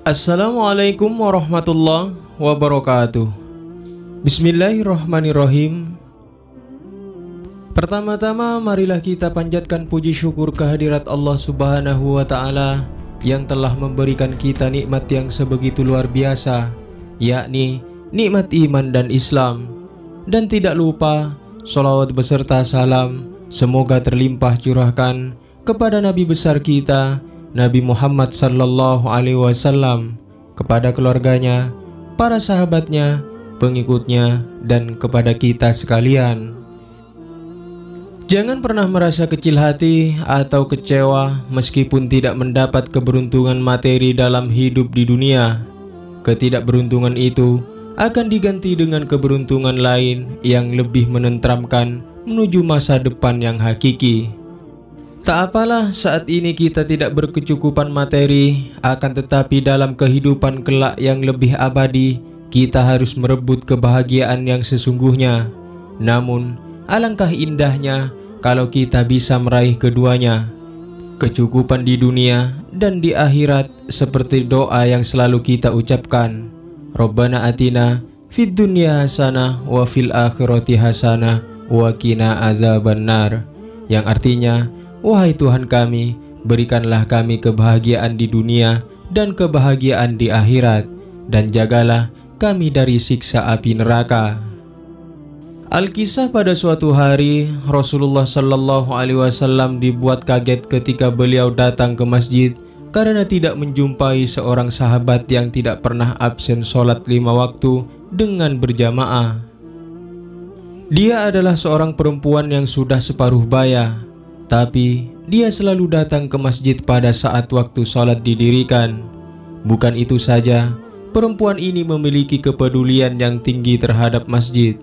Assalamualaikum warahmatullahi wabarakatuh. Bismillahirrahmanirrahim. Pertama-tama marilah kita panjatkan puji syukur kehadirat Allah Subhanahu wa Ta'ala yang telah memberikan kita nikmat yang sebegitu luar biasa, yakni nikmat iman dan Islam. Dan tidak lupa sholawat beserta salam semoga terlimpah curahkan kepada Nabi besar kita Nabi Muhammad sallallahu alaihi wasallam, kepada keluarganya, para sahabatnya, pengikutnya, dan kepada kita sekalian. Jangan pernah merasa kecil hati atau kecewa meskipun tidak mendapat keberuntungan materi dalam hidup di dunia. Ketidakberuntungan itu akan diganti dengan keberuntungan lain yang lebih menenteramkan menuju masa depan yang hakiki. Tak apalah saat ini kita tidak berkecukupan materi, akan tetapi dalam kehidupan kelak yang lebih abadi, kita harus merebut kebahagiaan yang sesungguhnya. Namun, alangkah indahnya kalau kita bisa meraih keduanya, kecukupan di dunia dan di akhirat, seperti doa yang selalu kita ucapkan. Rabbana atina fid dunya hasanah wa fil akhirati hasanah wa qina azabannar, yang artinya, wahai Tuhan kami, berikanlah kami kebahagiaan di dunia dan kebahagiaan di akhirat, dan jagalah kami dari siksa api neraka. Alkisah pada suatu hari, Rasulullah Shallallahu Alaihi Wasallam dibuat kaget ketika beliau datang ke masjid karena tidak menjumpai seorang sahabat yang tidak pernah absen sholat 5 waktu dengan berjamaah. Dia adalah seorang perempuan yang sudah separuh baya, tapi dia selalu datang ke masjid pada saat waktu sholat didirikan. Bukan itu saja, perempuan ini memiliki kepedulian yang tinggi terhadap masjid.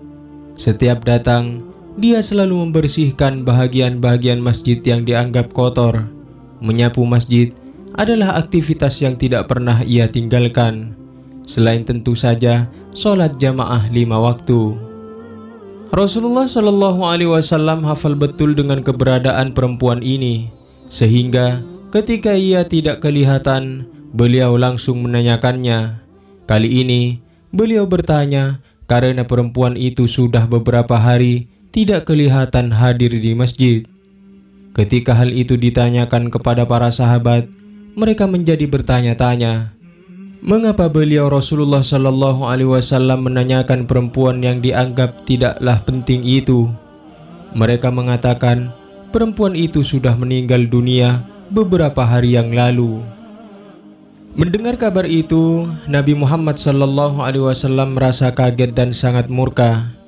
Setiap datang, dia selalu membersihkan bahagian-bahagian masjid yang dianggap kotor. Menyapu masjid adalah aktivitas yang tidak pernah ia tinggalkan, selain tentu saja sholat jamaah 5 waktu. Rasulullah Shallallahu Alaihi Wasallam hafal betul dengan keberadaan perempuan ini, sehingga ketika ia tidak kelihatan, beliau langsung menanyakannya. Kali ini beliau bertanya karena perempuan itu sudah beberapa hari tidak kelihatan hadir di masjid. Ketika hal itu ditanyakan kepada para sahabat, mereka menjadi bertanya-tanya, mengapa beliau Rasulullah Shallallahu Alaihi Wasallam menanyakan perempuan yang dianggap tidaklah penting itu? Mereka mengatakan perempuan itu sudah meninggal dunia beberapa hari yang lalu. Mendengar kabar itu, Nabi Muhammad Shallallahu Alaihi Wasallam merasa kaget dan sangat murka.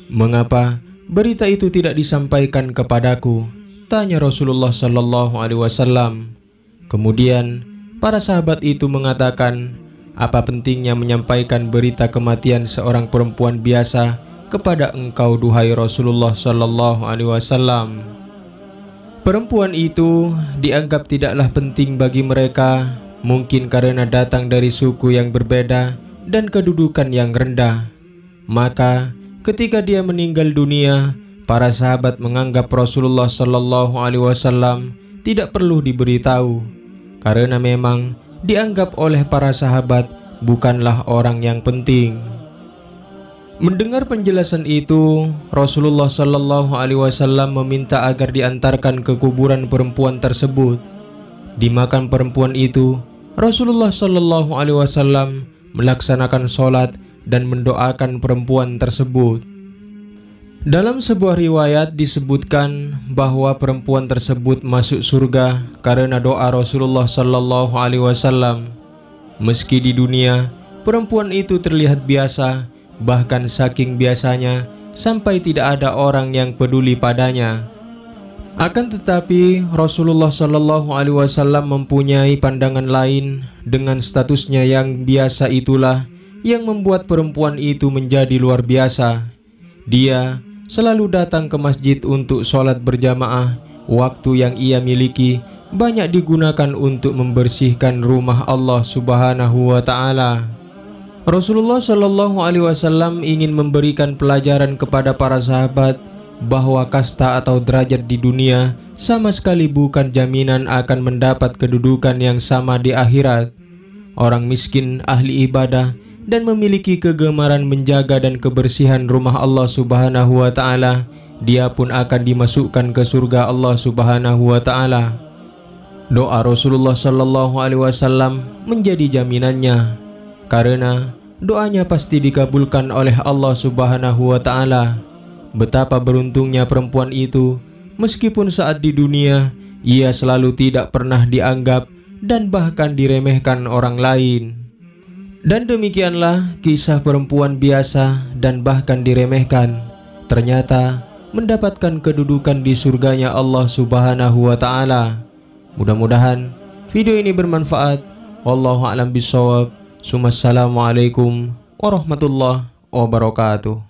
Mengapa berita itu tidak disampaikan kepadaku? Tanya Rasulullah Shallallahu Alaihi Wasallam. Kemudian para sahabat itu mengatakan, apa pentingnya menyampaikan berita kematian seorang perempuan biasa kepada engkau, duhai Rasulullah Shallallahu Alaihi Wasallam? Perempuan itu dianggap tidaklah penting bagi mereka, mungkin karena datang dari suku yang berbeda dan kedudukan yang rendah. Maka ketika dia meninggal dunia, para sahabat menganggap Rasulullah Shallallahu Alaihi Wasallam tidak perlu diberitahu, karena memang dianggap oleh para sahabat bukanlah orang yang penting. Mendengar penjelasan itu, Rasulullah Shallallahu Alaihi Wasallam meminta agar diantarkan ke kuburan perempuan tersebut. Di makam perempuan itu, Rasulullah Shallallahu Alaihi Wasallam melaksanakan sholat dan mendoakan perempuan tersebut. Dalam sebuah riwayat disebutkan bahwa perempuan tersebut masuk surga karena doa Rasulullah Shallallahu Alaihi Wasallam. Meski di dunia, perempuan itu terlihat biasa, bahkan saking biasanya sampai tidak ada orang yang peduli padanya. Akan tetapi Rasulullah Shallallahu Alaihi Wasallam mempunyai pandangan lain. Dengan statusnya yang biasa itulah yang membuat perempuan itu menjadi luar biasa. Dia selalu datang ke masjid untuk sholat berjamaah. Waktu yang ia miliki banyak digunakan untuk membersihkan rumah Allah Subhanahu wa Ta'ala. Rasulullah Shallallahu Alaihi Wasallam ingin memberikan pelajaran kepada para sahabat bahwa kasta atau derajat di dunia sama sekali bukan jaminan akan mendapat kedudukan yang sama di akhirat. Orang miskin, ahli ibadah, dan memiliki kegemaran menjaga dan kebersihan rumah Allah Subhanahu wa Ta'ala, dia pun akan dimasukkan ke surga Allah Subhanahu wa Ta'ala. Doa Rasulullah Shallallahu Alaihi Wasallam menjadi jaminannya, karena doanya pasti dikabulkan oleh Allah Subhanahu wa Ta'ala. Betapa beruntungnya perempuan itu, meskipun saat di dunia ia selalu tidak pernah dianggap dan bahkan diremehkan orang lain. Dan demikianlah kisah perempuan biasa dan bahkan diremehkan, ternyata mendapatkan kedudukan di surganya Allah Subhanahu wa Ta'ala. Mudah-mudahan video ini bermanfaat. Wallahu a'lam bishawab. Assalamualaikum warahmatullahi wabarakatuh.